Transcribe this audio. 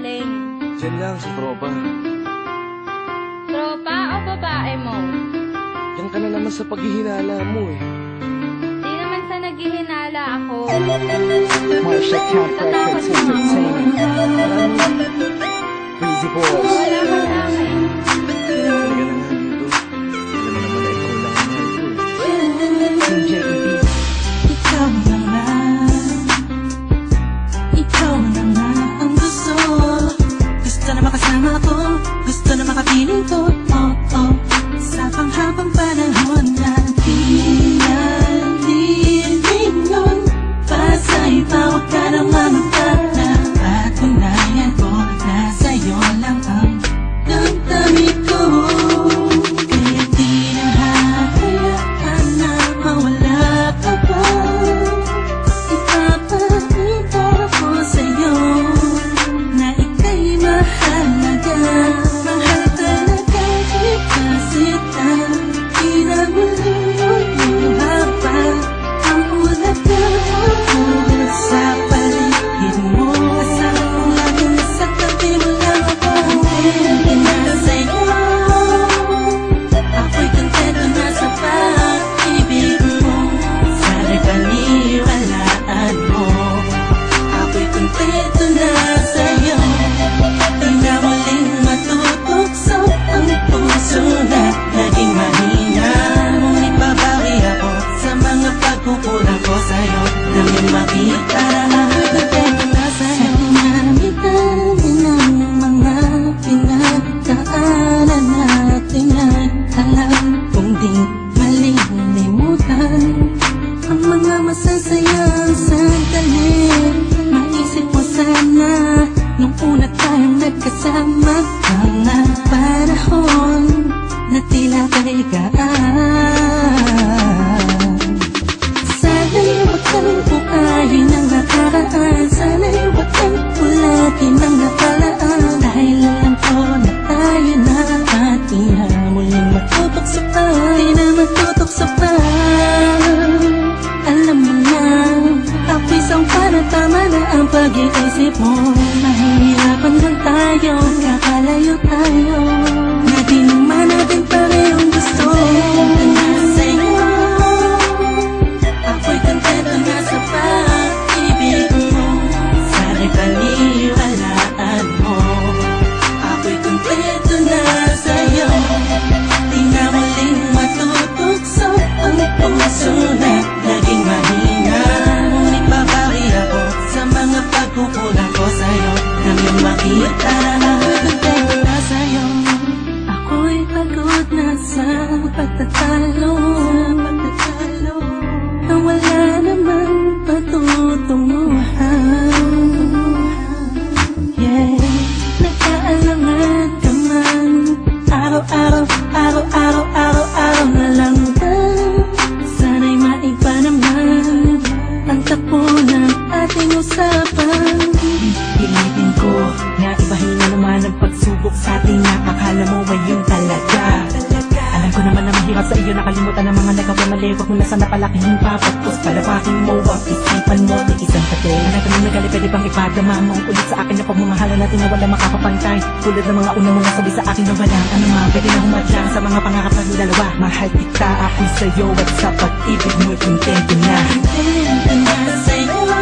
galing? Diyan lang sa tropa. Tropa o babae mo? Yan ka na naman sa paghihinala mo eh. Di naman sa naghihinala ako. Marsha Camp Records Entertainment. Breezy Boys. Wala ka sa akin. Halika na nga dito. Alam mo naman na ikaw lang ang mahal ko eh. Team JEB. Ikaw na nga. Ikaw na nga ang gusto. Gusto na makasama ko. Gusto na makapiling ko. Oh, oh. Sa panghabang panahon na pinalilingon. Pasa'y pa, huwag ka nang mamagkala. Patunayan ko na sa'yo lang ang damdamin ko. Kaya di na hahayaan na mawala ka pa. Ipapakita ko sa'yo na ika'y mahalaga. Mahal talaga kita sita. Pinagulong habang ang ulaga sa paligid mo. Kasama ko lagi sa tabi mo lang ako. Hindi na sa'yo. Ako'y kontento na sa pag-ibig mo. Sana'y paniwalaan mo. Ako'y kontento na sa'yo. Di na muling matutukso ang puso na naging mahina. Ngunit babawi ako sa mga pagkukulang ko sa'yo. Nang makita ako'y kontento na sa'yo. Marami-dami ng mga pinagdaanan natin ay alam kong di malilimutan. Ang mga masasayang sandali. Maisip mo sana nung una tayong nagkasama. Mga panahon na tila kaigaan. Sana'y huwag kang bukayin ang nakaraan. Sana'y huwag kang ulatin ang nakalaan. Dahil alam ko na tayo na at di na muling matutokso pa. Di na matutokso pa. Alam mo na, ako'y isang para tama na ang pag-iisip mo. Mahihirapan lang tayo, kakalayo tayo. Na di naman natin parehong gusto. Kontento na sa'yo. Ako'y kontento na sa pag-ibig mo. Sana'y paniwalaan mo. Ako'y kontento na sa'yo. Di na muling matutukso ang puso na naging mahina. Ngunit babawi ako sa mga pagkukulang ko sa'yo. Nang iyong makita ako'y kontento na sa'yo. Ako'y pagod na sa pagtatalo. Na wala namang patutunguhan. Yeah, nagkaalangan ka man. Araw-araw, araw-araw, araw-araw na lang ba? Sana'y maiba naman ang takbo ng ating usapan. Pilitin ko na ibahin na naman ang pagsubok sa ating nakakala mo ngayon talaga. Alam ko naman na mahirap sa iyo nakalimutan ang mga nagawa mali. Huwag mo na sana palakihin pa. Pagkos palawakin mo ang isipan mo. Tiisan ka din. Alam ko nung nagali pwede bang ipadama mo ulit sa akin na pagmamahala natin na wala makakapantay. Tulad ng mga unang mga sabi sa akin na walang ano nga pwede na humadlang sa mga pangarap ng dalawa. Mahal kita ako'y sa'yo at sa pag-ibig mo'y kontento na. Kontento na sa'yo.